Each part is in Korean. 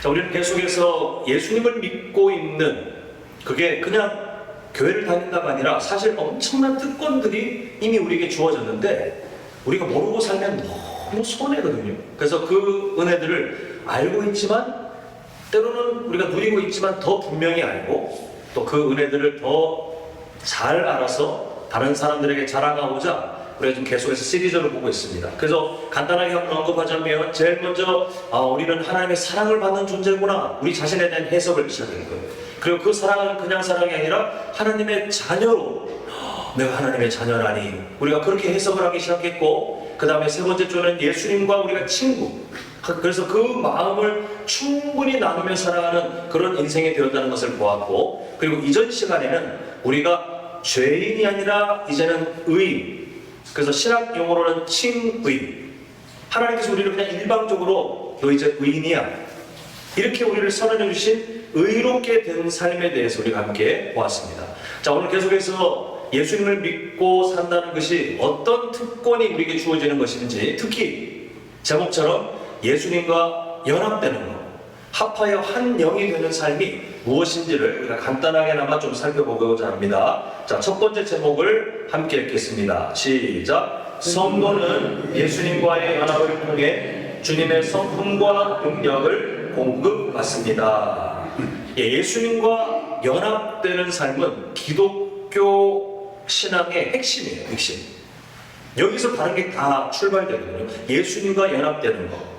자, 우리는 계속해서 예수님을 믿고 있는, 그게 그냥 교회를 다닌다가 아니라 사실 엄청난 특권들이 이미 우리에게 주어졌는데 우리가 모르고 살면 너무 손해거든요. 그래서 그 은혜들을 알고 있지만, 때로는 우리가 누리고 있지만 더 분명히 알고, 또 그 은혜들을 더 잘 알아서 다른 사람들에게 자랑하고자 우리가 좀 계속해서 시리즈를 보고 있습니다. 그래서 간단하게 한번 언급하자면, 제일 먼저 우리는 하나님의 사랑을 받는 존재구나, 우리 자신에 대한 해석을 시작하는 거예요. 그리고 그 사랑은 그냥 사랑이 아니라 하나님의 자녀로, 내가 하나님의 자녀라니, 우리가 그렇게 해석을 하기 시작했고, 그 다음에 세 번째 주는 예수님과 우리가 친구, 그래서 그 마음을 충분히 나누며 살아가는 그런 인생이 되었다는 것을 보았고, 그리고 이전 시간에는 우리가 죄인이 아니라 이제는 의인, 그래서 신학 용어로는 칭의, 하나님께서 우리를 그냥 일방적으로 너 이제 의인이야, 이렇게 우리를 선언해 주신 의롭게 된 삶에 대해서 우리가 함께 보았습니다. 자, 오늘 계속해서 예수님을 믿고 산다는 것이 어떤 특권이 우리에게 주어지는 것인지, 특히 제목처럼 예수님과 연합되는 것, 합하여 한 영이 되는 삶이 무엇인지를 우리가 간단하게나마 좀 살펴보고자 합니다. 자, 첫 번째 제목을 함께 읽겠습니다. 시작. 성도는 예수님과의 연합을 통해 주님의 성품과 능력을 공급받습니다. 예수님과 연합되는 삶은 기독교 신앙의 핵심이에요. 핵심. 여기서 다른 게 다 출발되거든요. 예수님과 연합되는 것.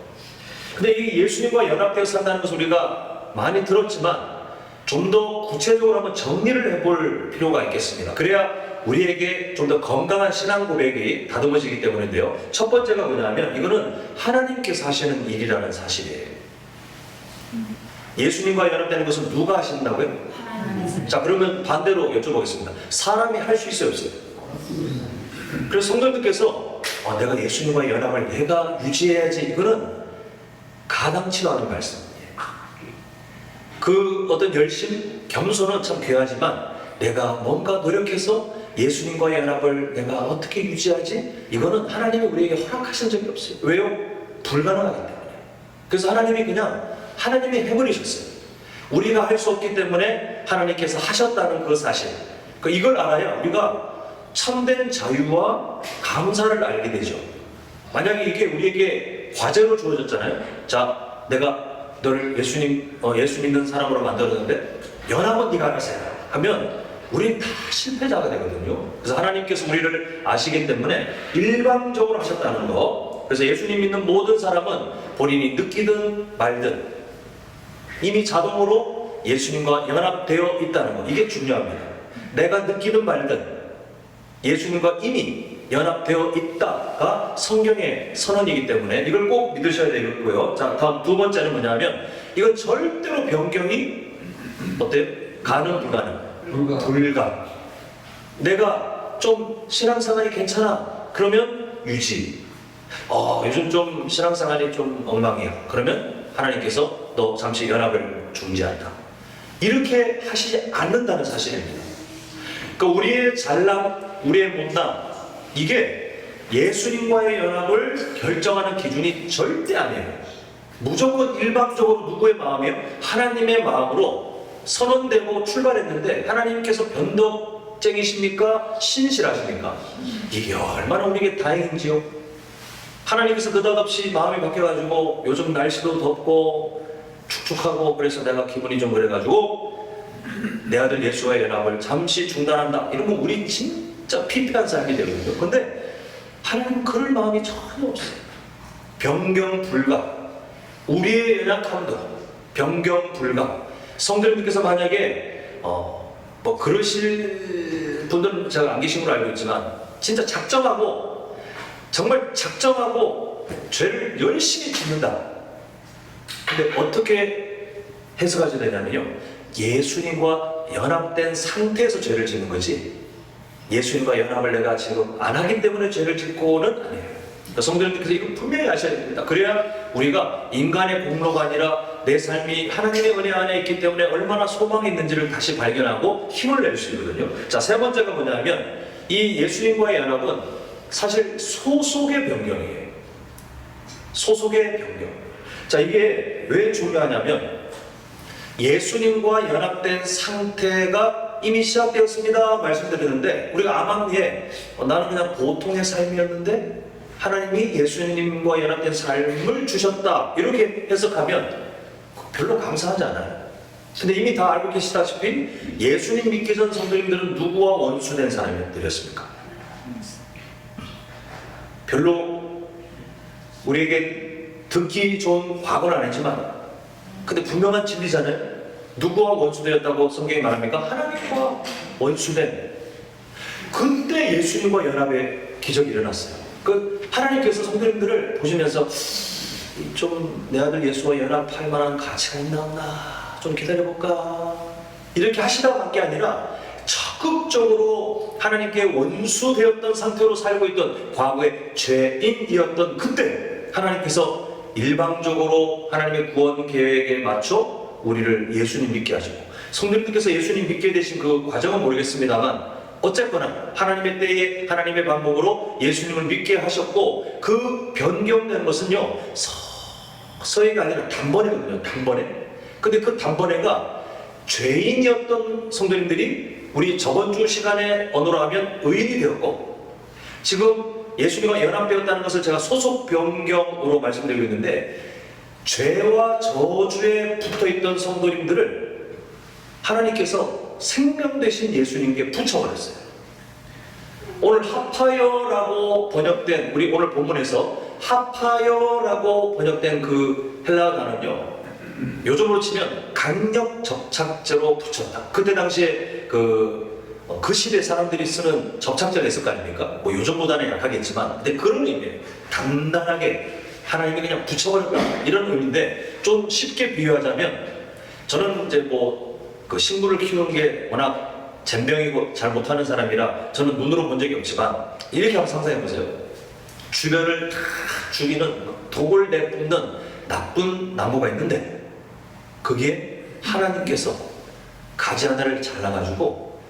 근데 이 예수님과 연합되어 산다는 것을 우리가 많이 들었지만 좀 더 구체적으로 한번 정리를 해볼 필요가 있겠습니다. 그래야 우리에게 좀 더 건강한 신앙 고백이 다듬어지기 때문인데요. 첫 번째가 뭐냐면, 이거는 하나님께서 하시는 일이라는 사실이에요. 예수님과 연합되는 것은 누가 하신다고요? 하나님. 자, 그러면 반대로 여쭤보겠습니다. 사람이 할 수 있어요, 없어요? 그래서 성도님께서 내가 예수님과 연합을 내가 유지해야지, 이거는 가당치도 않은 말씀이에요. 그 어떤 열심, 겸손은 참 귀하지만 내가 뭔가 노력해서 예수님과의 연합을 내가 어떻게 유지하지? 이거는 하나님이 우리에게 허락하신 적이 없어요. 왜요? 불가능하기 때문에. 그래서 하나님이 그냥 하나님이 해버리셨어요. 우리가 할 수 없기 때문에 하나님께서 하셨다는 그 사실, 이걸 알아야 우리가 참된 자유와 감사를 알게 되죠. 만약에 이게 우리에게 과제로 주어졌잖아요. 자, 내가 너를 예수 믿는 사람으로 만들었는데 연합은 네가 알아서 해라 하면 우리는 다 실패자가 되거든요. 그래서 하나님께서 우리를 아시기 때문에 일방적으로 하셨다는 거. 그래서 예수님 믿는 모든 사람은 본인이 느끼든 말든 이미 자동으로 예수님과 연합되어 있다는 거. 이게 중요합니다. 내가 느끼든 말든 예수님과 이미 연합되어 있다가 성경의 선언이기 때문에 이걸 꼭 믿으셔야 되겠고요. 자, 다음 두 번째는 뭐냐면, 이건 절대로 변경이 어때요? 가능, 불가능? 불가. 내가 좀 신앙생활이 괜찮아, 그러면 유지. 요즘 좀 신앙생활이 좀 엉망이야, 그러면 하나님께서 너 잠시 연합을 중지한다, 이렇게 하시지 않는다는 사실입니다. 그러니까 우리의 잘남, 우리의 못남, 이게 예수님과의 연합을 결정하는 기준이 절대 아니에요. 무조건 일방적으로 누구의 마음이에요? 하나님의 마음으로 선언되고 출발했는데, 하나님께서 변덕쟁이십니까? 신실하십니까? 이게 얼마나 우리에게 다행인지요. 하나님께서 느닷없이 마음이 바뀌어가지고 요즘 날씨도 덥고 축축하고 그래서 내가 기분이 좀 그래가지고 내 아들 예수와의 연합을 잠시 중단한다, 이러면 우리 진짜 피폐한 삶이 되거든요. 근데 하나님은 그럴 마음이 전혀 없어요. 변경 불가. 우리의 연약함도 변경 불가. 성도님께서 만약에 뭐 그러실 분들은 제가 안 계신 걸로 알고 있지만, 진짜 작정하고 정말 작정하고 죄를 열심히 짓는다. 근데 어떻게 해석하셔야 되냐면요, 예수님과 연합된 상태에서 죄를 짓는 거지, 예수님과 연합을 내가 지금 안 하기 때문에 죄를 짓고는 아니에요. 성도님께서 이거 분명히 아셔야 됩니다. 그래야 우리가 인간의 공로가 아니라 내 삶이 하나님의 은혜 안에 있기 때문에 얼마나 소망이 있는지를 다시 발견하고 힘을 낼 수 있거든요. 자, 세 번째가 뭐냐면, 이 예수님과의 연합은 사실 소속의 변경이에요. 소속의 변경. 자, 이게 왜 중요하냐면 예수님과 연합된 상태가 이미 시작되었습니다 말씀드리는데, 우리가 아망리에 나는 그냥 보통의 삶이었는데 하나님이 예수님과 연합된 삶을 주셨다 이렇게 해석하면 별로 감사하지 않아요. 근데 이미 다 알고 계시다시피 예수님 믿기 전 성도님들은 누구와 원수된 사람들이었습니까? 별로 우리에게 듣기 좋은 과거는 아니지만 근데 분명한 진리잖아요. 누구와 원수되었다고 성경이 말합니까? 하나님과 원수된. 그때 예수님과 연합의 기적이 일어났어요. 그 하나님께서 성도님들을 보시면서 좀 내 아들 예수와 연합할 만한 가치가 있나 없나 좀 기다려볼까 이렇게 하시다가 한 게 아니라 적극적으로 하나님께 원수되었던 상태로 살고 있던 과거의 죄인이었던 그때 하나님께서 일방적으로 하나님의 구원 계획에 맞춰 우리를 예수님 믿게 하시고, 성도님들께서 예수님 믿게 되신 그 과정은 모르겠습니다만 어쨌거나 하나님의 때에 하나님의 방법으로 예수님을 믿게 하셨고, 그 변경된 것은요 서서히가 아니라 단번에거든요. 단번에. 근데 그 단번에가 죄인이었던 성도님들이 우리 저번 주 시간에 언어로 하면 의인이 되었고, 지금 예수님과 연합되었다는 것을 제가 소속 변경으로 말씀드리고 있는데, 죄와 저주에 붙어있던 성도님들을 하나님께서 생명 되신 예수님께 붙여버렸어요. 오늘 하파여라고 번역된, 우리 오늘 본문에서 하파여라고 번역된 그 헬라어 단어는요, 요즘으로 치면 강력 접착제로 붙였다. 그때 당시에 그 시대 사람들이 쓰는 접착제가 있을 거 아닙니까? 뭐 요즘보다는 약하겠지만, 근데 그런 의미예요. 단단하게 하나님이 그냥 붙여버렸다 이런 의미인데, 좀 쉽게 비유하자면, 저는 이제 뭐 그 식물을 키우는 게 워낙 젬병이고 잘 못하는 사람이라 저는 눈으로 본 적이 없지만, 이렇게 한번 상상해 보세요. 주변을 다 죽이는 독을 내뿜는 나쁜 나무가 있는데 거기에 하나님께서 가지 하나를 잘라가지고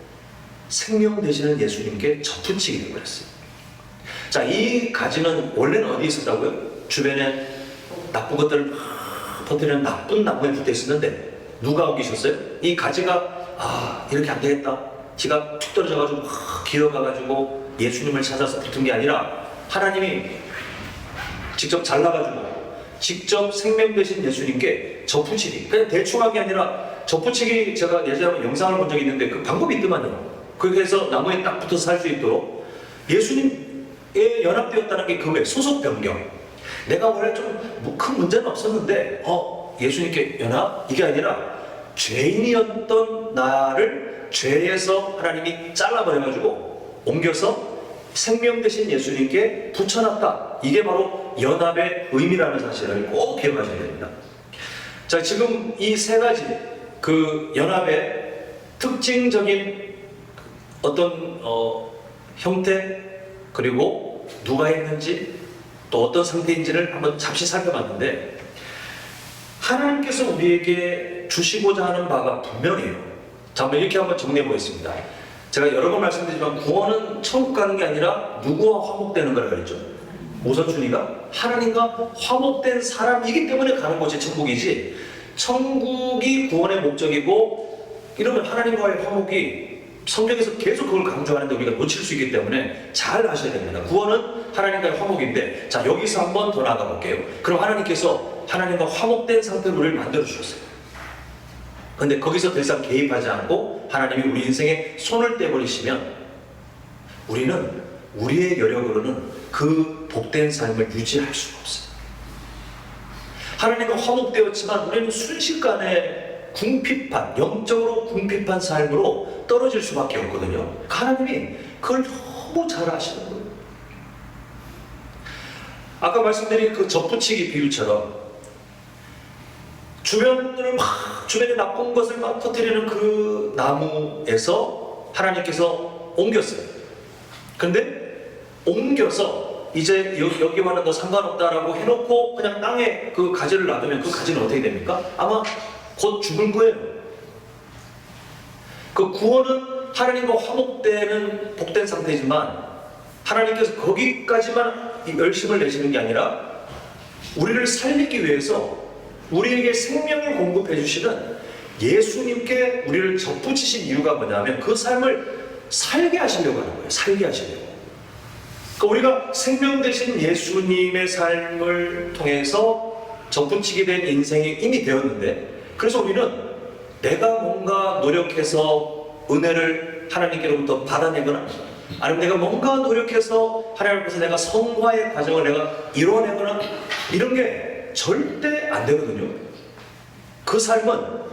생명 되시는 예수님께 접붙이게 되어버렸어요. 자, 이 가지는 원래는 어디에 있었다고요? 주변에 나쁜 것들을 막 퍼뜨리는 나쁜 나무에 붙어 있었는데 누가 옮기셨어요? 이 가지가 이렇게 안 되겠다, 지가 툭 떨어져가지고 기어가가지고 예수님을 찾아서 붙은 게 아니라 하나님이 직접 잘라가지고 직접 생명 되신 예수님께 접붙이기. 그냥 대충 한 게 아니라 접붙이기, 제가 예전에 영상을 본 적이 있는데 그 방법이 있더만요. 그렇게 해서 나무에 딱 붙어서 살 수 있도록 예수님에 연합되었다는 게 그거예요. 소속 변경. 내가 원래 좀 큰 문제는 없었는데 예수님께 연합? 이게 아니라 죄인이었던 나를 죄에서 하나님이 잘라버려가지고 옮겨서 생명 되신 예수님께 붙여놨다. 이게 바로 연합의 의미라는 사실을 꼭 기억하셔야 됩니다. 자, 지금 이 세 가지 그 연합의 특징적인 어떤 형태, 그리고 누가 했는지 또 어떤 상태인지를 한번 잠시 살펴봤는데, 하나님께서 우리에게 주시고자 하는 바가 분명해요. 자, 한번 이렇게 한번 정리해 보겠습니다. 제가 여러 번 말씀드리지만 구원은 천국 가는 게 아니라 누구와 화목되는 거라 그랬죠. 우선순위가 하나님과 화목된 사람이기 때문에 가는 곳이 천국이지, 천국이 구원의 목적이고 이러면 하나님과의 화목이 성경에서 계속 그걸 강조하는데 우리가 놓칠 수 있기 때문에 잘 아셔야 됩니다. 구원은 하나님과의 화목인데, 자, 여기서 한번 더 나아가 볼게요. 그럼 하나님께서 하나님과 화목된 상태로 우리를 만들어 주셨어요. 근데 거기서 더 이상 개입하지 않고 하나님이 우리 인생에 손을 떼버리시면 우리는 우리의 여력으로는 그 복된 삶을 유지할 수가 없어요. 하나님과 화목되었지만 우리는 순식간에 궁핍한, 영적으로 궁핍한 삶으로 떨어질 수밖에 없거든요. 하나님이 그걸 너무 잘 아시는 거예요. 아까 말씀드린 그 접붙이기 비유처럼 주변에 나쁜 것을 막 터뜨리는 그 나무에서 하나님께서 옮겼어요. 근데 옮겨서 이제 여기와는 너 상관없다라고 해놓고 그냥 땅에 그 가지를 놔두면 그 가지는 어떻게 됩니까? 아마 곧 죽을 거예요. 그 구원은 하나님과 화목되는 복된 상태지만 하나님께서 거기까지만 열심을 내시는 게 아니라 우리를 살리기 위해서 우리에게 생명을 공급해 주시는 예수님께 우리를 접붙이신 이유가 뭐냐면 그 삶을 살게 하시려고 하는 거예요. 살게 하시려고. 그러니까 우리가 생명 되신 예수님의 삶을 통해서 접붙이게 된 인생이 이미 되었는데, 그래서 우리는 내가 뭔가 노력해서 은혜를 하나님께로부터 받아내거나, 아니면 내가 뭔가 노력해서 하나님 앞에서 내가 성화의 과정을 내가 이뤄내거나 이런 게 절대 안 되거든요. 그 삶은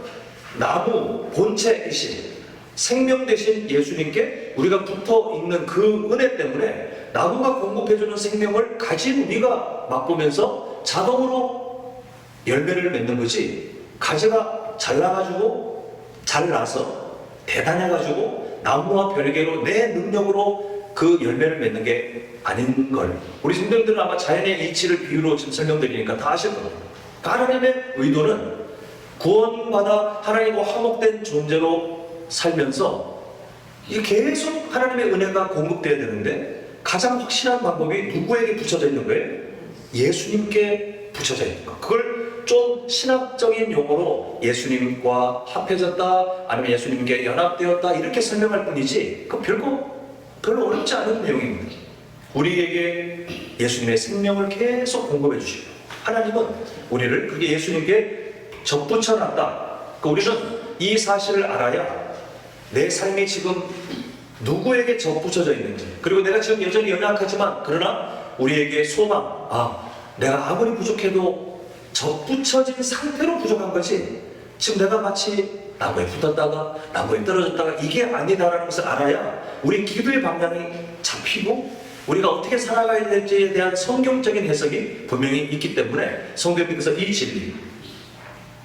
나무 본체이신 생명 되신 예수님께 우리가 붙어 있는 그 은혜 때문에 나무가 공급해주는 생명을 가진 우리가 맛보면서 자동으로 열매를 맺는 거지, 가지가 잘 나가지고 잘 나서 대단해가지고 나무와 별개로 내 능력으로 그 열매를 맺는 게 아닌 걸 우리 성도님들은 아마 자연의 이치를 비유로 지금 설명드리니까 다 아실 겁니다. 하나님의 의도는 구원받아 하나님과 화목된 존재로 살면서 이게 계속 하나님의 은혜가 공급돼야 되는데, 가장 확실한 방법이 누구에게 붙여져 있는 거예요? 예수님께 붙여져 있는 거. 그걸 좀 신학적인 용어로 예수님과 합해졌다, 아니면 예수님께 연합되었다 이렇게 설명할 뿐이지, 그 별로 어렵지 않은 내용입니다. 우리에게 예수님의 생명을 계속 공급해 주시고, 하나님은 우리를 그게 예수님께 접붙여놨다. 우리는 이 사실을 알아야 내 삶이 지금 누구에게 접붙여져 있는지, 그리고 내가 지금 여전히 연약하지만 그러나 우리에게 소망, 내가 아무리 부족해도 접붙여진 상태로 부족한 거지, 지금 내가 마치 나무에 붙었다가 나무에 떨어졌다가 이게 아니다라는 것을 알아야 우리 기도의 방향이 잡히고 우리가 어떻게 살아가야 될지에 대한 성경적인 해석이 분명히 있기 때문에 성경에서 이 진리,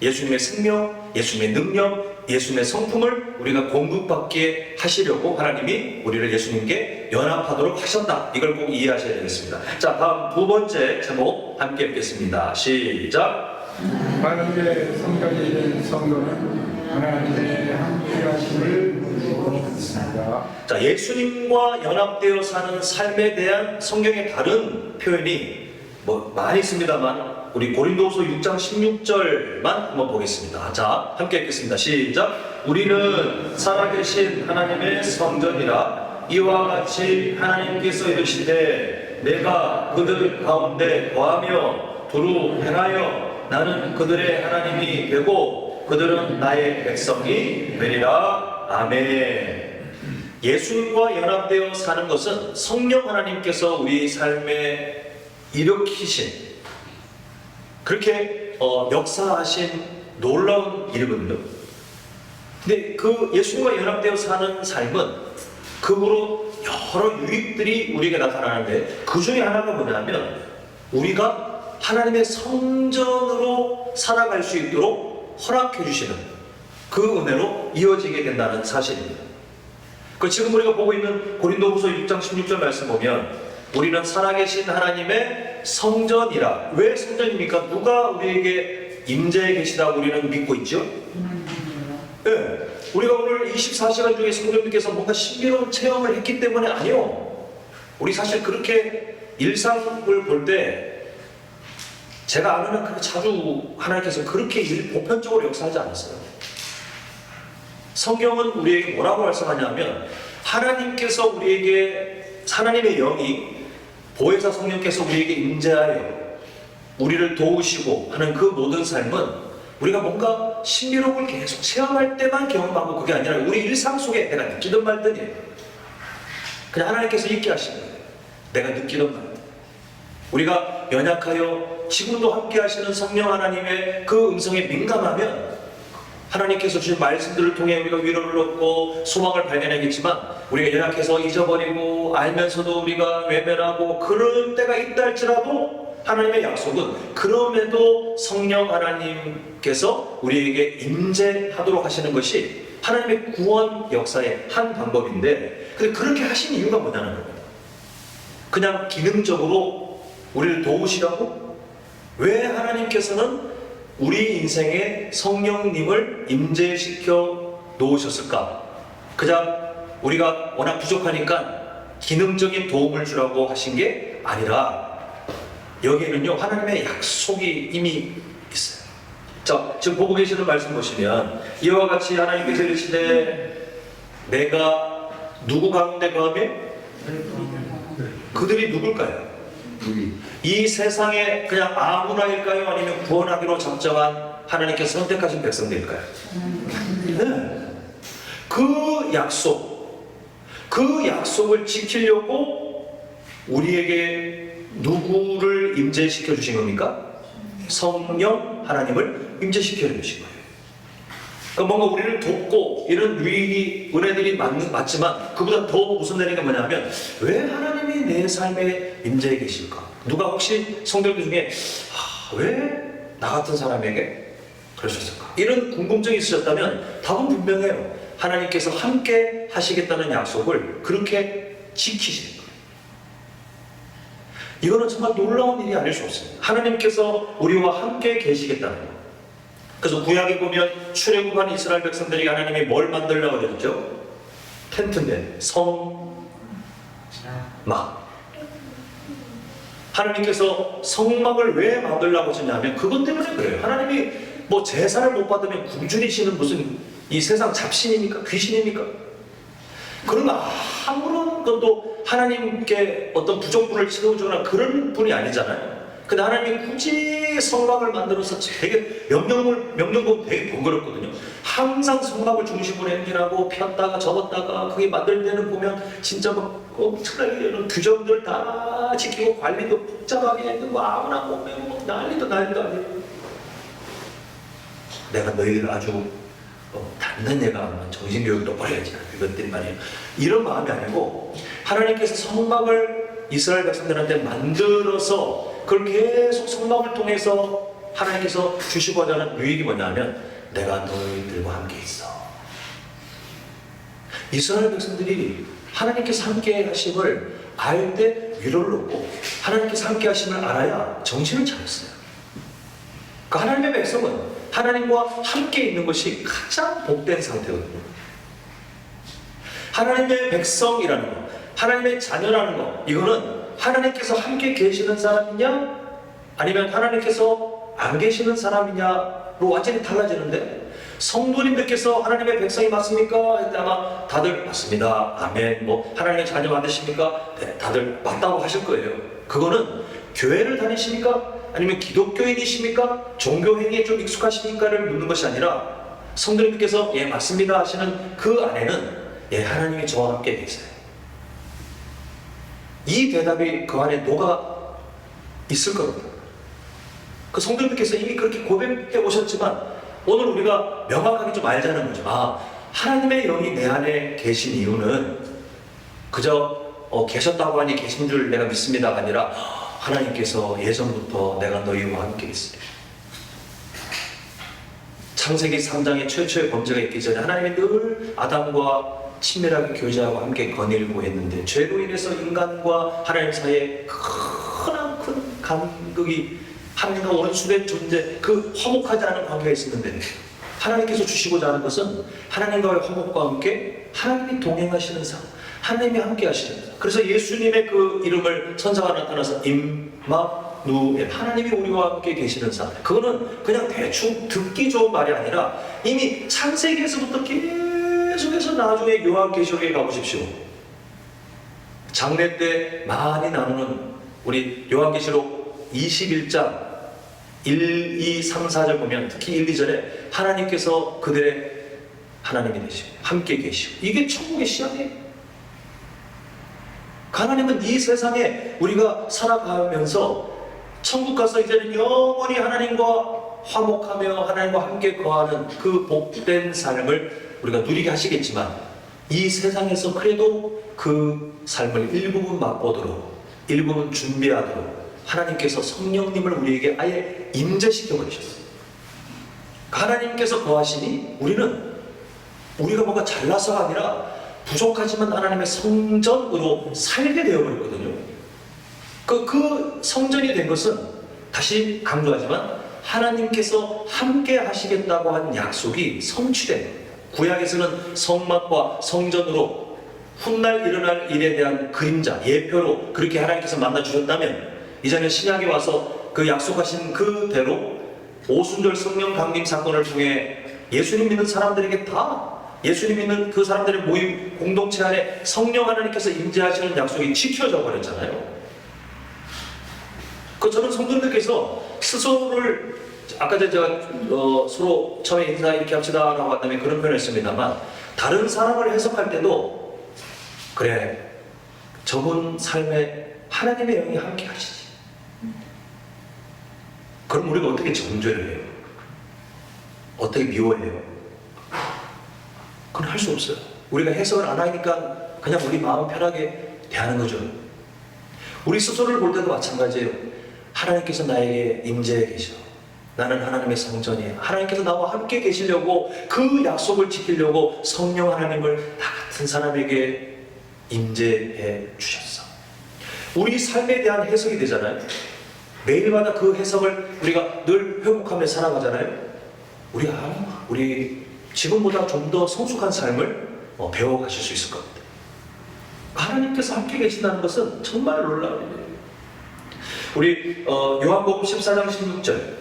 예수님의 생명, 예수님의 능력, 예수님의 성품을 우리가 공급받게 하시려고 하나님이 우리를 예수님께 연합하도록 하셨다. 이걸 꼭 이해하셔야 되겠습니다. 자, 다음 두 번째 제목 함께 읽겠습니다. 시작. 하나님의 성전이 된 성도는 하나님의 함께 하심을 믿습니다. 자, 예수님과 연합되어 사는 삶에 대한 성경의 다른 표현이 많이 있습니다만 우리 고린도후서 6장 16절만 한번 보겠습니다. 자, 함께 읽겠습니다. 시작. 우리는 살아계신 하나님의 성전이라 이와 같이 하나님께서 이르시되 내가 그들 가운데 거하며 두루 행하여 나는 그들의 하나님이 되고 그들은 나의 백성이 되리라. 아멘. 예수님과 연합되어 사는 것은 성령 하나님께서 우리 삶에 일으키신, 그렇게 역사하신 놀라운 일이거든요. 근데 그 예수님과 연합되어 사는 삶은 그 후로 여러 유익들이 우리에게 나타나는데, 그 중에 하나가 뭐냐면 우리가 하나님의 성전으로 살아갈 수 있도록 허락해 주시는 그 은혜로 이어지게 된다는 사실입니다. 지금 우리가 보고 있는 고린도후서 6장 16절 말씀 보면 우리는 살아계신 하나님의 성전이라. 왜 성전입니까? 누가 우리에게 임재해 계시다고 우리는 믿고 있죠? 네. 우리가 오늘 24시간 중에 성도님께서 뭔가 신비로운 체험을 했기 때문에 아니요. 우리 사실 그렇게 일상을 볼 때 제가 아는 한 자주 하나님께서 그렇게 보편적으로 역사하지 않았어요. 성경은 우리에게 뭐라고 말씀하냐면 하나님께서 우리에게, 하나님의 영이 보혜사 성령께서 우리에게 임재하여 우리를 도우시고 하는 그 모든 삶은 우리가 뭔가 신비로운 걸 계속 체험할 때만 경험하고, 그게 아니라 우리 일상 속에 내가 느끼던 말들이에요. 그냥 하나님께서 있게 하시는 거예요. 내가 느끼던 말. 우리가 연약하여 지금도 함께 하시는 성령 하나님의 그 음성에 민감하면 하나님께서 주신 말씀들을 통해 우리가 위로를 얻고 소망을 발견하겠지만, 우리가 연약해서 잊어버리고 알면서도 우리가 외면하고 그럴 때가 있다 할지라도 하나님의 약속은 그럼에도 성령 하나님께서 우리에게 임재하도록 하시는 것이 하나님의 구원 역사의 한 방법인데, 근데 그렇게 하신 이유가 뭐냐는 겁니다. 그냥 기능적으로 우리를 도우시라고? 왜 하나님께서는 우리 인생에 성령님을 임재시켜 놓으셨을까? 그냥 우리가 워낙 부족하니까 기능적인 도움을 주라고 하신 게 아니라, 여기에는요 하나님의 약속이 이미 있어요. 자, 지금 보고 계시는 말씀 보시면 이와 같이 하나님께서 이르시되 내가 누구 가운데 거하며 그들이 누굴까요? 이 세상에 그냥 아무나일까요? 아니면 구원하기로 작정한 하나님께서 선택하신 백성들일까요? 네. 그 약속을 지키려고 우리에게 누구를 임재시켜 주신 겁니까? 성령 하나님을 임재시켜 주신 거예요. 그러니까 뭔가 우리를 돕고 이런 유익이 은혜들이 맞지만 그보다 더 우선되는 게 뭐냐면 왜 하나님이 내 삶에 임재해 계실까? 누가 혹시 성도들 중에 왜 나 같은 사람에게 그러셨을까? 이런 궁금증이 있으셨다면 답은 분명해요. 하나님께서 함께 하시겠다는 약속을 그렇게 지키시는 거예요. 이거는 정말 놀라운 일이 아닐 수 없습니다. 하나님께서 우리와 함께 계시겠다는 거. 그래서 구약에 보면 출애굽한 이스라엘 백성들이 하나님이 뭘 만들려고 그랬죠? 텐트인데 성막. 하나님께서 성막을 왜 만들려고 하셨냐면 그것 때문에 그래요. 하나님이 뭐 제사를 못 받으면 굶주리시는 무슨 이 세상 잡신입니까? 귀신입니까? 그러면 아무런 것도 하나님께 어떤 부족분을 채워주거나 그런 분이 아니잖아요. 근데 하나님이 굳이 성막을 만들어서 되게 명령문 되게 번거롭거든요. 항상 성막을 중심으로 행진하고 폈다가 접었다가 그게 만들 때는 보면 진짜 막 엄청나게 이런 규정들 다 지키고 관리도 복잡하게 해도 뭐 아무나 못 메우고 난리도 아니에요. 내가 너희를 아주 닿는 애가 정신교육도 버려야지 이것들이 말이에요. 이런 마음이 아니고 하나님께서 성막을 이스라엘 백성들한테 만들어서 그걸 계속 성막을 통해서 하나님께서 주시고자 하는 유익이 뭐냐면 내가 너희들과 함께 있어. 이스라엘 백성들이 하나님께서 함께 하심을 알 때 위로를 얻고 하나님께서 함께 하심을 알아야 정신을 차렸어요. 그러니까 하나님의 백성은 하나님과 함께 있는 것이 가장 복된 상태거든요. 하나님의 백성이라는 것, 하나님의 자녀라는 것, 이거는 하나님께서 함께 계시는 사람이냐 아니면 하나님께서 안 계시는 사람이냐로 완전히 달라지는데 성도님들께서 하나님의 백성이 맞습니까? 그때 아마 다들 맞습니다. 아멘. 뭐 하나님의 자녀 맞으십니까? 네, 다들 맞다고 하실 거예요. 그거는 교회를 다니십니까? 아니면 기독교인이십니까? 종교 행위에 좀 익숙하십니까를 묻는 것이 아니라 성도님께서 예 맞습니다 하시는 그 안에는 예 하나님이 저와 함께 계세요. 이 대답이 그 안에 녹아 있을 겁니다. 그 성도님께서 이미 그렇게 고백해 오셨지만 오늘 우리가 명확하게 좀 알자는 거죠. 하나님의 영이 내 안에 계신 이유는 그저 계셨다고 하니 계신 줄 내가 믿습니다가 아니라 하나님께서 예전부터 내가 너희와 함께 있으리. 창세기 3장에 최초의 범죄가 있기 전에 하나님이 늘 아담과 친밀하게 교제하고 함께 거닐고 했는데 죄로 인해서 인간과 하나님 사이에 큰 간극이 하나님과 원수된 존재, 그 화목하지 않은 관계가 있었는데 하나님께서 주시고자 하는 것은 하나님과의 화목과 함께 하나님이 동행하시는 삶, 하나님이 함께 하시는 삶. 그래서 예수님의 그 이름을 천사가 나타나서 임마누엘, 하나님이 우리와 함께 계시는 삶. 그거는 그냥 대충 듣기 좋은 말이 아니라 이미 창세기에서부터 계속해서 나중에 요한계시록에 가보십시오. 장례 때 많이 나누는 우리 요한계시록 21장 1, 2, 3, 4절 보면 특히 1, 2절에 하나님께서 그들의 하나님이 되시고 함께 계시고 이게 천국의 시작이에요. 하나님은 이 세상에 우리가 살아가면서 천국 가서 이제는 영원히 하나님과 화목하며 하나님과 함께 거하는 그 복된 삶을 우리가 누리게 하시겠지만 이 세상에서 그래도 그 삶을 일부분 맛보도록 일부분 준비하도록 하나님께서 성령님을 우리에게 아예 임재시켜 버리셨어요. 하나님께서 거하시니 우리가 뭔가 잘나서가 아니라 부족하지만 하나님의 성전으로 살게 되어버렸거든요. 그 성전이 된 것은 다시 강조하지만 하나님께서 함께 하시겠다고 한 약속이 성취된 겁니다. 구약에서는 성막과 성전으로 훗날 일어날 일에 대한 그림자, 예표로 그렇게 하나님께서 만나주셨다면 이제는 신약에 와서 그 약속하신 그대로 오순절 성령 강림 사건을 통해 예수님 믿는 사람들에게 다 예수님 믿는 그 사람들의 모임 공동체 안에 성령 하나님께서 임재하시는 약속이 지켜져 버렸잖아요. 저는 성도님들께서 스스로를 아까 제가 서로 처음에 인사 이렇게 합시다라고 한 다음에 그런 표현을 했습니다만 다른 사람을 해석할 때도 그래 저분 삶에 하나님의 영이 함께 하시지. 그럼 우리가 어떻게 정죄를 해요? 어떻게 미워해요? 그건 할 수 없어요. 우리가 해석을 안 하니까 그냥 우리 마음 편하게 대하는 거죠. 우리 스스로를 볼 때도 마찬가지예요. 하나님께서 나에게 임재해 계셔. 나는 하나님의 성전이에요. 하나님께서 나와 함께 계시려고 그 약속을 지키려고 성령 하나님을 나 같은 사람에게 임재해 주셨어. 우리 삶에 대한 해석이 되잖아요. 매일마다 그 해석을 우리가 늘 회복하며 살아가잖아요. 우리 지금보다 좀 더 성숙한 삶을 배워가실 수 있을 겁니다. 하나님께서 함께 계신다는 것은 정말 놀라운 일이에요. 우리 요한복음 14장 16절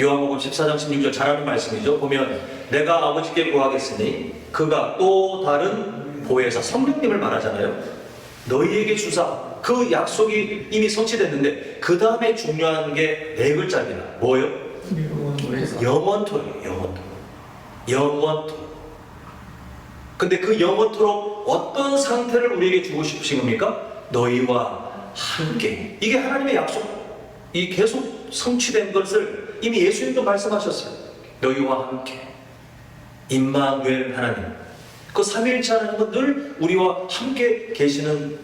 요한복음 14장 16절 잘 아는 말씀이죠. 보면 내가 아버지께 구하겠으니 그가 또 다른 보혜사 성령님을 말하잖아요. 너희에게 주사 그 약속이 이미 성취됐는데 그 다음에 중요한 게 네 글자입니다. 뭐요? 영원토록. 영원토록. 근데 그 영원토록 어떤 상태를 우리에게 주고 싶으신 겁니까? 너희와 함께. 이게 하나님의 약속. 이 계속 성취된 것을 이미 예수님도 말씀하셨어요. 너희와 함께. 임마누엘 하나님. 그 삼위일체 하나님은 늘 우리와 함께 계시는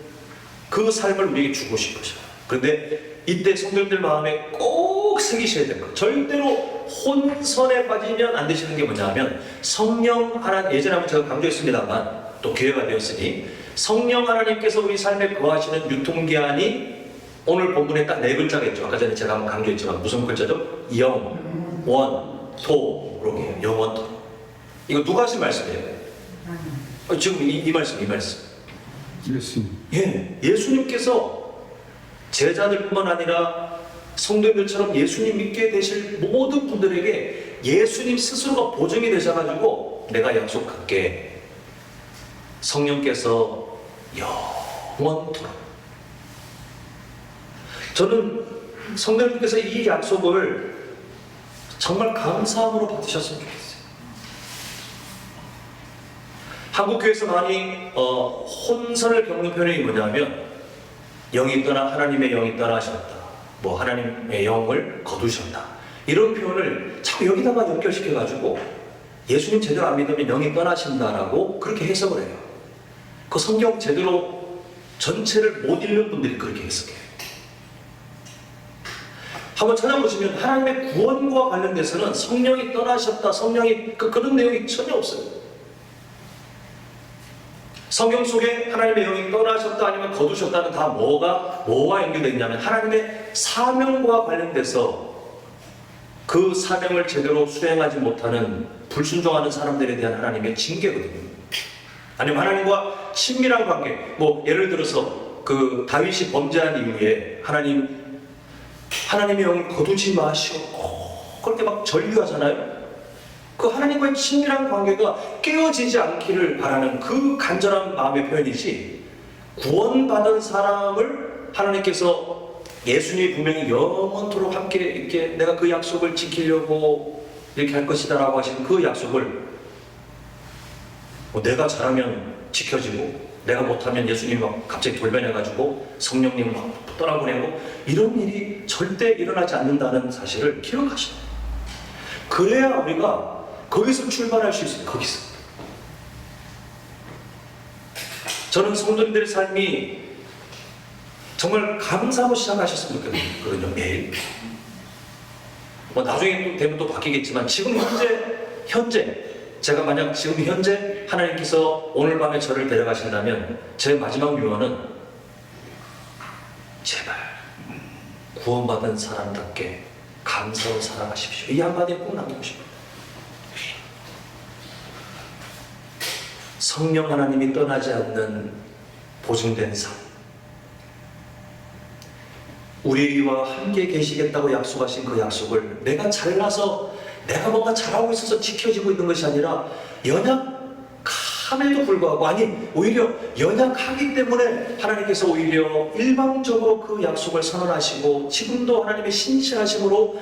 그 삶을 우리에게 주고 싶으셔요. 그런데 이때 성도님들 마음에 꼭 새기셔야 될 것. 절대로 혼선에 빠지면 안 되시는 게 뭐냐 하면 성령 하나님, 예전에 한번 제가 강조했습니다만 또 기회가 되었으니 성령 하나님께서 우리 삶에 거하시는 유통기한이 오늘 본문에 딱 네 글자겠죠. 아까 전에 제가 한번 강조했지만 무슨 글자죠? 영, 원, 토. 이렇게 영원 토. 이거 누가 하신 말씀이에요? 지금 이 말씀. 예수님. 예, 예수님께서 제자들뿐만 아니라 성도님들처럼 예수님 믿게 되실 모든 분들에게 예수님 스스로가 보증이 되셔가지고 내가 약속할게. 성령께서 영원토록. 저는 성도님께서 이 약속을 정말 감사함으로 받으셨으면 좋겠어요. 한국교회에서 많이 혼선을 겪는 표현이 뭐냐면 영이 떠나 하나님의 영이 떠나셨다. 뭐 하나님의 영을 거두셨다. 이런 표현을 자꾸 여기다가 연결시켜가지고 예수님 제대로 안 믿으면 영이 떠나신다라고 그렇게 해석을 해요. 그 성경 제대로 전체를 못 읽는 분들이 그렇게 해석해요. 한번 찾아보시면 하나님의 구원과 관련돼서는 성령이 떠나셨다, 성령이 그런 내용이 전혀 없어요. 성경 속에 하나님의 영이 떠나셨다 아니면 거두셨다는 다 뭐와 연결되어 있냐면 하나님의 사명과 관련돼서 그 사명을 제대로 수행하지 못하는 불순종하는 사람들에 대한 하나님의 징계거든요. 아니면 하나님과 친밀한 관계, 뭐 예를 들어서 그 다윗이 범죄한 이후에 하나님의 영을 거두지 마시오 그렇게 막 전류하잖아요. 그 하나님과의 친밀한 관계가 깨어지지 않기를 바라는 그 간절한 마음의 표현이지, 구원받은 사람을 하나님께서 예수님이 분명히 영원토록 함께 이렇게 내가 그 약속을 지키려고 이렇게 할 것이다 라고 하신 그 약속을 내가 잘하면 지켜지고 내가 못하면 예수님이 막 갑자기 돌변해가지고 성령님을 막 떠나보내고 이런 일이 절대 일어나지 않는다는 사실을 기억하시오. 그래야 우리가 거기서 출발할 수 있어요. 거기서. 저는 성도님들의 삶이 정말 감사하고 시작하셨으면 좋겠거든요. 매일. 뭐 나중에 되면 또 바뀌겠지만 지금 현재 제가 만약 지금 현재 하나님께서 오늘 밤에 저를 데려가신다면 제 마지막 유언은 제발 구원받은 사람답게 감사로 살아가십시오. 이 한마디에 꼭 남기고 싶어요. 성령 하나님이 떠나지 않는 보증된 삶. 우리와 함께 계시겠다고 약속하신 그 약속을 내가 잘나서 내가 뭔가 잘하고 있어서 지켜지고 있는 것이 아니라 연약함에도 불구하고, 아니 오히려 연약하기 때문에 하나님께서 오히려 일방적으로 그 약속을 선언하시고 지금도 하나님의 신실하심으로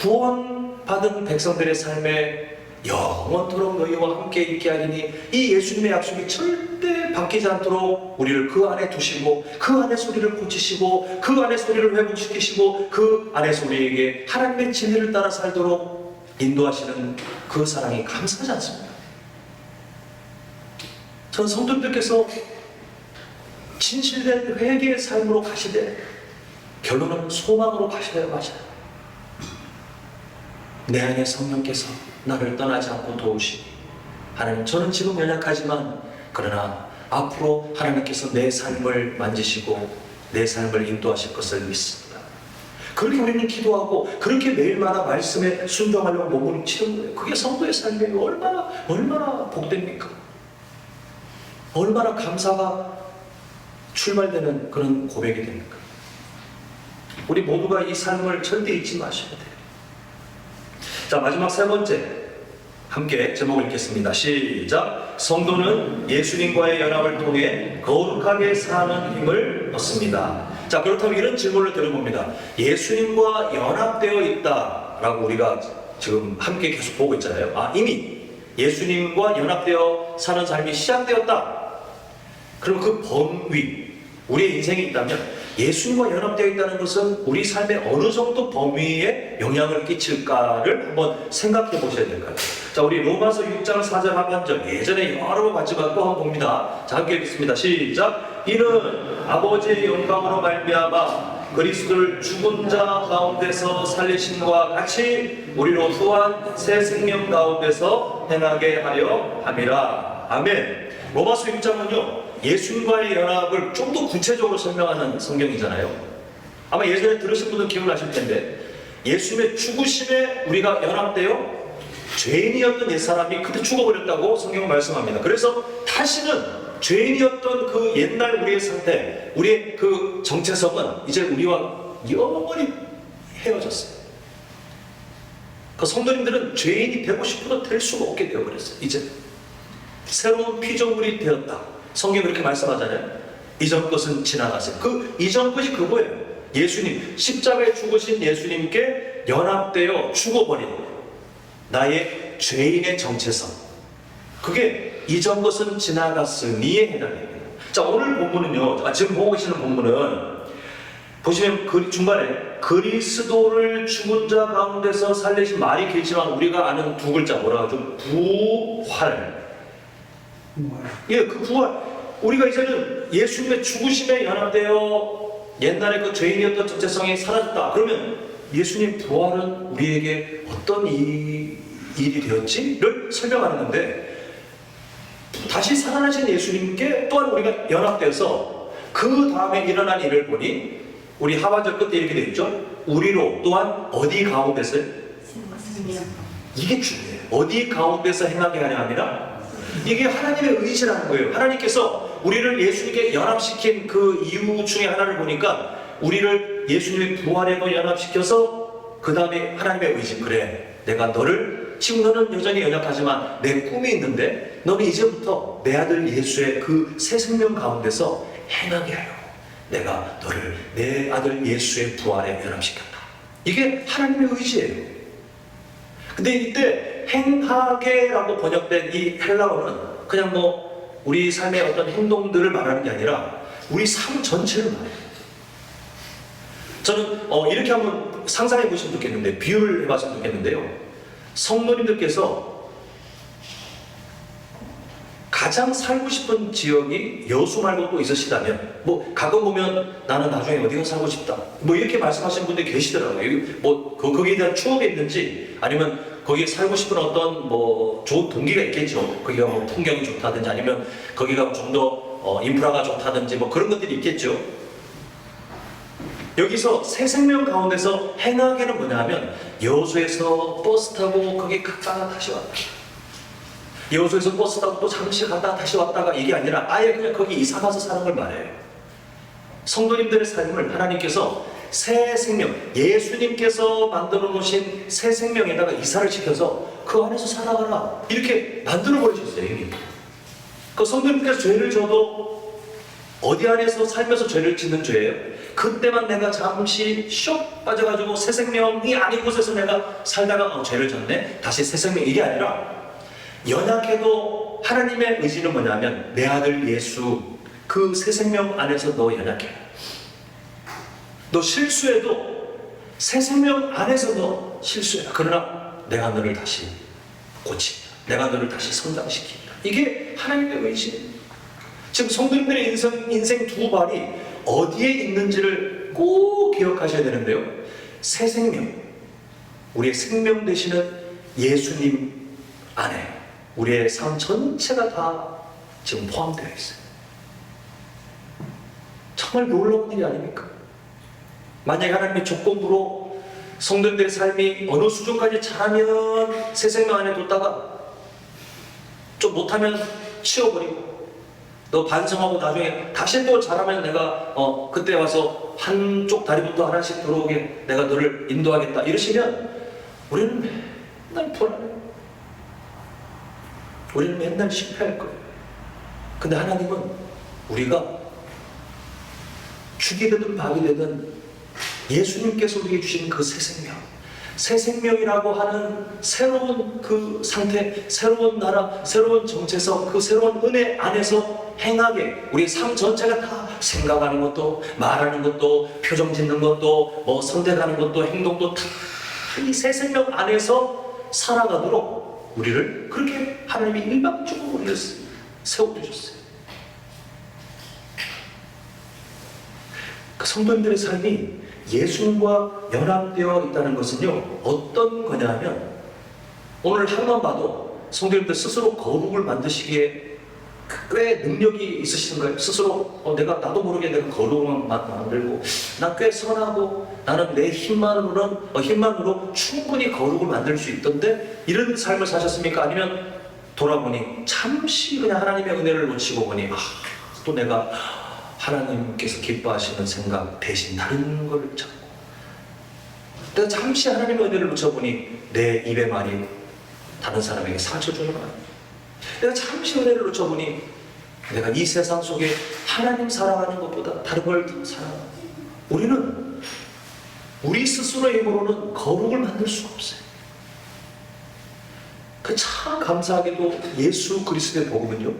구원받은 백성들의 삶에 영원토록 너희와 함께 있게 하리니, 이 예수님의 약속이 절대 바뀌지 않도록 우리를 그 안에 두시고 그 안에서 우리를 고치시고 그 안에서 우리를 회복시키시고 그 안에서 우리에게 하나님의 진리를 따라 살도록 인도하시는 그 사랑이 감사하지 않습니까? 전 성도님들께서 진실된 회개의 삶으로 가시되 결론은 소망으로 가셔야 맞아요. 내 안에 성령께서 나를 떠나지 않고 도우시니, 하나님, 저는 지금 연약하지만 그러나 앞으로 하나님께서 내 삶을 만지시고 내 삶을 인도하실 것을 믿습니다. 그렇게 우리는 기도하고 그렇게 매일마다 말씀에 순종하려고 몸부림치는 거예요. 그게 성도의 삶이 얼마나 복됩니까? 얼마나 감사가 출발되는 그런 고백이 됩니까? 우리 모두가 이 삶을 절대 잊지 마셔야 돼요. 자, 마지막 세 번째, 함께 제목을 읽겠습니다. 시작. 성도는 예수님과의 연합을 통해 거룩하게 사는 힘을 얻습니다. 자, 그렇다면 이런 질문을 드려봅니다. 예수님과 연합되어 있다라고 우리가 지금 함께 계속 보고 있잖아요. 이미 예수님과 연합되어 사는 삶이 시작되었다. 그럼 그 범위, 우리의 인생이 있다면 예수님과 연합되어 있다는 것은 우리 삶에 어느 정도 범위에 영향을 끼칠까를 한번 생각해 보셔야 될 것 같아요. 자, 우리 로마서 6장 4절 하반절, 예전에 여러 번 봤지만 또 한번 봅니다. 자, 함께 읽겠습니다. 시작. 이는 아버지의 영광으로 말미암아 그리스도를 죽은 자 가운데서 살리심과 같이 우리로 또한 새 생명 가운데서 행하게 하려 함이라. 아멘. 로마서 6장은요, 예수님과의 연합을 좀 더 구체적으로 설명하는 성경이잖아요. 아마 예전에 들으신 분들 기억나실 텐데, 예수님의 죽으심에 우리가 연합되어 죄인이었던 옛사람이 그때 죽어버렸다고 성경은 말씀합니다. 그래서 다시는 죄인이었던 그 옛날 우리의 상태, 우리의 그 정체성은 이제 우리와 영원히 헤어졌어요. 그 성도님들은 죄인이 되고 싶어도 될 수가 없게 되어버렸어요. 이제 새로운 피조물이 되었다. 성경이 그렇게 말씀하잖아요. 이전 것은 지나갔어요. 그 이전 것이 그거예요. 예수님, 십자가에 죽으신 예수님께 연합되어 죽어버린 나의 죄인의 정체성, 그게 이전 것은 지나갔으니에 해당됩니다. 자, 오늘 본문은요, 지금 보고 계시는 본문은 보시면 그 중간에 그리스도를 죽은 자 가운데서 살리신, 말이 길지만 우리가 아는 두 글자 뭐라 하죠? 부활. 예, 그 부활. 우리가 이제는 예수님의 죽으심에 연합되어 옛날에 그 죄인이었던 정체성이 사라졌다. 그러면 예수님 부활은 우리에게 어떤 일이 되었지를 설명하는 건데, 다시 살아나신 예수님께 또한 우리가 연합되어서 그 다음에 일어난 일을 보니 우리 하반절 끝에 이렇게 되어 있죠. 우리로 또한 어디 가운데서, 이게 중요해요. 어디 가운데서 행하게 하냐 하니라, 이게 하나님의 의지라는 거예요. 하나님께서 우리를 예수님께 연합시킨 그 이유 중에 하나를 보니까 우리를 예수님의 부활에도 연합시켜서 그 다음에 하나님의 의지, 그래, 내가 너를, 지금 너는 여전히 연약하지만 내 꿈이 있는데 너는 이제부터 내 아들 예수의 그 새 생명 가운데서 행하게 하려고 내가 너를 내 아들 예수의 부활에 연합시켰다. 이게 하나님의 의지예요. 근데 이때 행하게라고 번역된 이 헬라어는 그냥 우리 삶의 어떤 행동들을 말하는 게 아니라 우리 삶 전체를 말해요. 저는 이렇게 한번 상상해 보시면 좋겠는데, 비유를 해봤으면 좋겠는데요. 성도님들께서 가장 살고 싶은 지역이 여수 말고 또 있으시다면, 가끔 보면 나는 나중에 어디가 살고 싶다, 이렇게 말씀하시는 분들이 계시더라고요. 거기에 대한 추억이 있는지, 아니면 거기에 살고 싶은 어떤 좋은 동기가 있겠죠. 거기가 풍경이 좋다든지, 아니면 거기가 좀 더 인프라가 좋다든지 그런 것들이 있겠죠. 여기서 새 생명 가운데서 행하게는 뭐냐면, 여수에서 버스 타고 거기 갔다가 다시 왔다, 여수에서 버스 타고 또 잠시 갔다가 다시 왔다가, 이게 아니라 아예 그냥 거기 이사 가서 사는 걸 말해요. 성도님들의 삶을 하나님께서 새 생명, 예수님께서 만들어 놓으신 새 생명에다가 이사를 시켜서 그 안에서 살아가라 이렇게 만들어 버리셨어요. 이미. 그 성도님께서 죄를 져도 어디 안에서 살면서 죄를 짓는 죄예요? 그때만 내가 잠시 쇽 빠져가지고 새 생명이 아닌 곳에서 내가 살다가 죄를 졌네, 다시 새 생명, 이게 아니라 연약해도 하나님의 의지는 뭐냐면 내 아들 예수 그 새 생명 안에서 너 연약해, 너 실수해도 새 생명 안에서 너 실수해, 그러나 내가 너를 다시 고친다, 내가 너를 다시 성장시킨다. 이게 하나님의 의지. 지금 성도님들의 인생 두 발이 어디에 있는지를 꼭 기억하셔야 되는데요, 새 생명, 우리의 생명 되시는 예수님 안에 우리의 삶 전체가 다 지금 포함되어 있어요. 정말 놀라운 일이 아닙니까? 만약에 하나님의 조건부로 성도님들의 삶이 어느 수준까지 잘하면 새 생명 안에 뒀다가 좀 못하면 치워버리고, 너 반성하고 나중에 다시 또 잘하면 내가 그때 와서 한쪽 다리부터 하나씩 들어오게 내가 너를 인도하겠다 이러시면 우리는 맨날 불안해요. 우리는 맨날 실패할 거예요. 근데 하나님은 우리가 죽이 되든 밥이 되든 예수님께서 우리에게 주신 그 새 생명, 새 생명이라고 하는 새로운 그 상태, 새로운 나라, 새로운 정체성, 그 새로운 은혜 안에서 행하게 우리 삶 전체가 다 생각하는 것도, 말하는 것도, 표정 짓는 것도, 뭐 선택하는 것도, 행동도 다 이 새 생명 안에서 살아가도록 우리를 그렇게 하나님이 일방적으로 우리를 세워주셨어요. 그 성도님들의 삶이 예수님과 연합되어 있다는 것은요, 어떤 거냐면 오늘 한번 봐도 성도님들 스스로 거룩을 만드시기에 꽤 능력이 있으신 거예요. 스스로 나도 모르게 내가 거룩을 만들고 나 꽤 선하고 나는 내 힘만으로 충분히 거룩을 만들 수 있던데, 이런 삶을 사셨습니까? 아니면 돌아보니 잠시 그냥 하나님의 은혜를 놓치고 보니 또 내가 하나님께서 기뻐하시는 생각 대신 다른 걸 찾고, 내가 잠시 하나님의 은혜를 놓쳐보니 내 입의 말이 다른 사람에게 상처 주는 말, 내가 잠시 은혜를 놓쳐보니 내가 이 세상 속에 하나님 사랑하는 것보다 다른 걸 더 사랑하는, 우리는 우리 스스로의 힘으로는 거룩을 만들 수가 없어요. 그 참 감사하게도 예수 그리스도의 복음은요,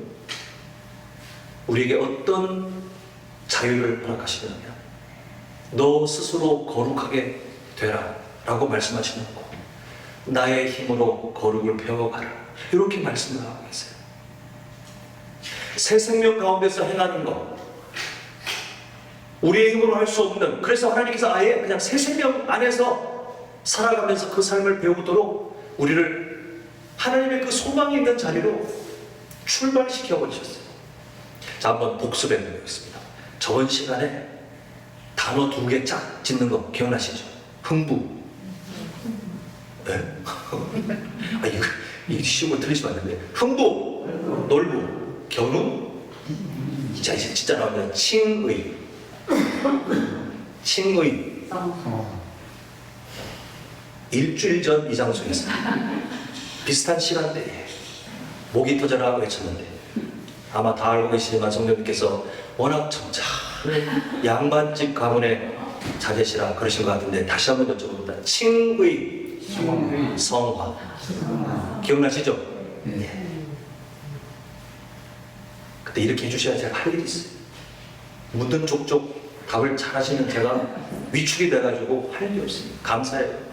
우리에게 어떤 자유를 허락하시느냐, 너 스스로 거룩하게 되라 라고 말씀하시는 거, 나의 힘으로 거룩을 배워가라 이렇게 말씀을 하고 계세요. 새 생명 가운데서 행하는 것, 우리의 힘으로 할 수 없는, 그래서 하나님께서 아예 그냥 새 생명 안에서 살아가면서 그 삶을 배우도록 우리를 하나님의 그 소망이 있는 자리로 출발시켜 버리셨어요. 자, 한번 복습해 보겠습니다. 저번 시간에 단어 2개 짝 짓는 거 기억나시죠? 흥부. 네? 이거 쉬운 거 틀리시면 안 되는데. 흥부, 놀부, 견우. 자, 이제 진짜 나오면 칭의. 칭의. 일주일 전 이장소에서 비슷한 시간대에 목이 터져라 외쳤는데, 아마 다 알고 계시지만 성령님께서 워낙 점잖은 양반집 가문의 자제시라 그러신 것 같은데 다시 한번 여쭤봅니다. 칭의 성화 기억나시죠? 네. 그때 이렇게 해주셔야 제가 할 일이 있어요. 묻은 족족 답을 잘하시는 제가 위축이 돼가지고 할 일이 없어요. 감사해요.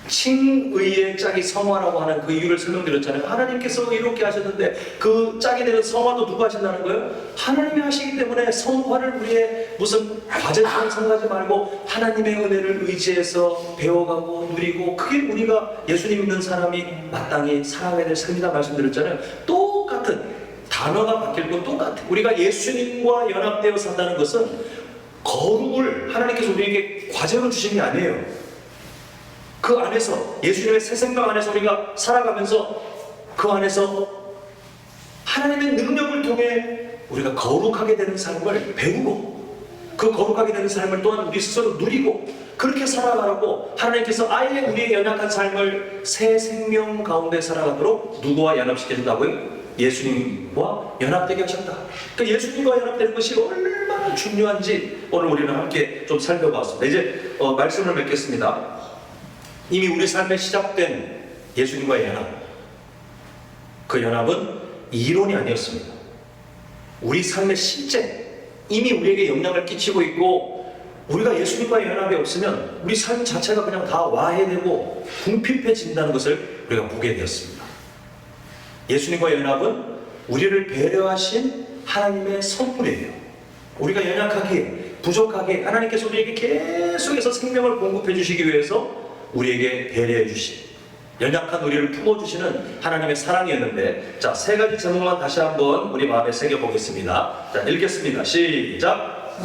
칭의의 짝이 성화라고 하는 그 이유를 설명드렸잖아요. 하나님께서 이렇게 하셨는데 그 짝이 되는 성화도 누가 하신다는 거예요? 하나님이 하시기 때문에 성화를 우리의 무슨 과제처럼 생각하지 말고 하나님의 은혜를 의지해서 배워가고 누리고, 그게 우리가 예수님 믿는 사람이 마땅히 살아가야 될 삶이다 말씀드렸잖아요. 똑같은 단어가 바뀔 건 똑같아요. 우리가 예수님과 연합되어 산다는 것은 거룩을 하나님께서 우리에게 과제로 주신 게 아니에요. 그 안에서 예수님의 새 생명 안에서 우리가 살아가면서 그 안에서 하나님의 능력을 통해 우리가 거룩하게 되는 삶을 배우고, 그 거룩하게 되는 삶을 또한 우리 스스로 누리고 그렇게 살아가라고 하나님께서 아예 우리의 연약한 삶을 새 생명 가운데 살아가도록 누구와 연합시켜준다고요? 예수님과 연합되게 하셨다. 그러니까 예수님과 연합되는 것이 얼마나 중요한지 오늘 우리는 함께 좀 살펴봤습니다. 이제 말씀을 맺겠습니다. 이미 우리 삶에 시작된 예수님과의 연합, 그 연합은 이론이 아니었습니다. 우리 삶의 실제 이미 우리에게 영향을 끼치고 있고, 우리가 예수님과의 연합이 없으면 우리 삶 자체가 그냥 다 와해되고 궁핍해진다는 것을 우리가 보게 되었습니다. 예수님과의 연합은 우리를 배려하신 하나님의 선물이에요. 우리가 연약하게 부족하게 하나님께서 우리에게 계속해서 생명을 공급해 주시기 위해서 우리에게 배려해 주신, 연약한 우리를 품어주시는 하나님의 사랑이었는데, 자, 세 가지 제목만 다시 한번 우리 마음에 새겨보겠습니다. 자, 읽겠습니다. 시작.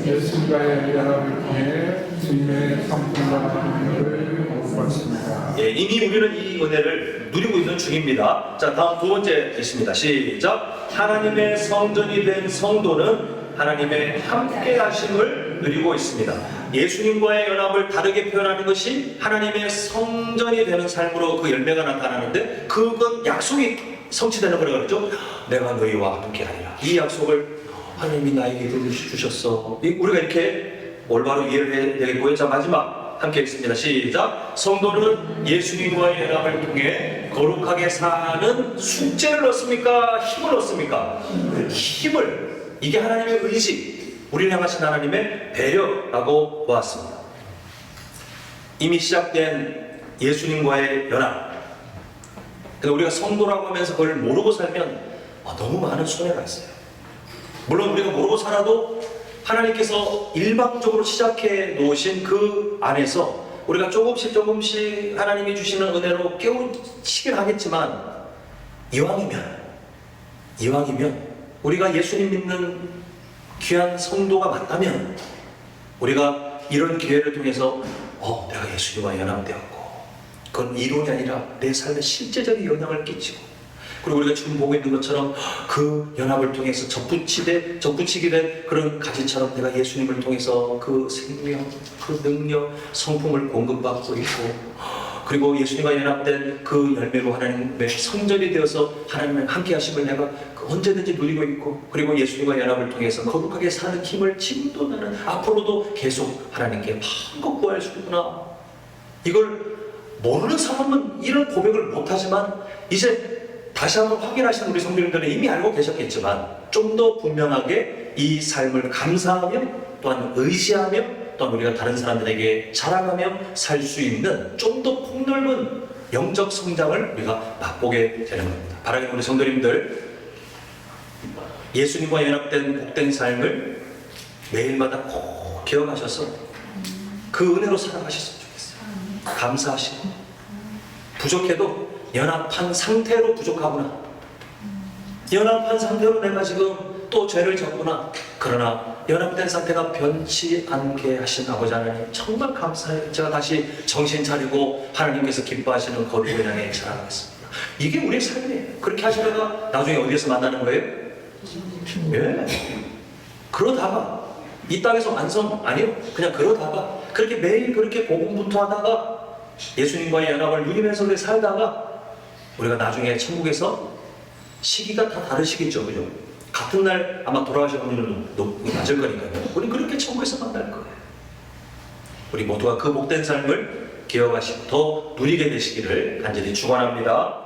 예수님과의 연합을 통해 주님의 성품과 능력을 거듭받습니다. 예, 이미 우리는 이 은혜를 누리고 있는 중입니다. 자, 다음 두 번째 있습니다. 시작. 하나님의 성전이 된 성도는 하나님의 함께 하심을 누리고 있습니다. 예수님과의 연합을 다르게 표현하는 것이 하나님의 성전이 되는 삶으로 그 열매가 나타나는데, 그건 약속이 성취되는 거라고 그러죠. 내가 너희와 함께 하리라. 이 약속을 하나님이 나에게 주셨어. 우리가 이렇게 올바로 이해를 해야 되겠고요. 자, 마지막 함께 읽습니다. 시작. 성도는 예수님과의 연합을 통해 거룩하게 사는 숙제를 얻습니까? 힘을 얻습니까? 힘을. 이게 하나님의 의지, 우리를 향하신 하나님의 배려라고 보았습니다. 이미 시작된 예수님과의 연합. 근데 우리가 성도라고 하면서 그걸 모르고 살면 너무 많은 손해가 있어요. 물론 우리가 모르고 살아도 하나님께서 일방적으로 시작해 놓으신 그 안에서 우리가 조금씩 하나님이 주시는 은혜로 깨우치긴 하겠지만, 이왕이면 우리가 예수님 믿는 귀한 성도가 맞다면 우리가 이런 기회를 통해서 내가 예수님과 연합되었고, 그건 이론이 아니라 내 삶에 실제적인 영향을 끼치고, 그리고 우리가 지금 보고 있는 것처럼 그 연합을 통해서 접붙이게 된 그런 가지처럼 내가 예수님을 통해서 그 생명, 그 능력, 성품을 공급받고 있고, 그리고 예수님과 연합된 그 열매로 하나님의 성전이 되어서 하나님의 함께 하심을 내가 언제든지 누리고 있고, 그리고 예수님과 연합을 통해서 거룩하게 사는 힘을 지금도 나는 앞으로도 계속 하나님께 마음껏 구할 수 있구나. 이걸 모르는 사람은 이런 고백을 못하지만, 이제 다시 한번 확인하시는 우리 성도님들은 이미 알고 계셨겠지만, 좀 더 분명하게 이 삶을 감사하며 또한 의지하며 또한 우리가 다른 사람들에게 자랑하며 살 수 있는 좀 더 폭넓은 영적 성장을 우리가 맛보게 되는 겁니다. 바라기는 우리 성도님들, 예수님과 연합된 복된 삶을 매일마다 꼭 기억하셔서 그 은혜로 살아가셨으면 좋겠어요. 감사하시고, 부족해도 연합한 상태로 부족하구나, 연합한 상태로 내가 지금 또 죄를 졌구나, 그러나 연합된 상태가 변치 않게 하신 아버지 하나님 정말 감사해요. 제가 다시 정신 차리고 하나님께서 기뻐하시는 거룩을 향해 살아가겠습니다. 이게 우리의 삶이에요. 그렇게 하시다가 나중에 어디에서 만나는 거예요? 예. 그러다가 이 땅에서 완성 아니요, 그냥 그러다가 그렇게 매일 그렇게 복음부터 하다가 예수님과의 연합을 누리면서 그렇게 살다가 우리가 나중에 천국에서 시기가 다 다르시겠죠, 그죠? 같은 날 아마 돌아가실 확률은 낮을 거니까요. 우리 그렇게 천국에서 만날 거예요. 우리 모두가 그 복된 삶을 기억하시고 더 누리게 되시기를 간절히 축원합니다.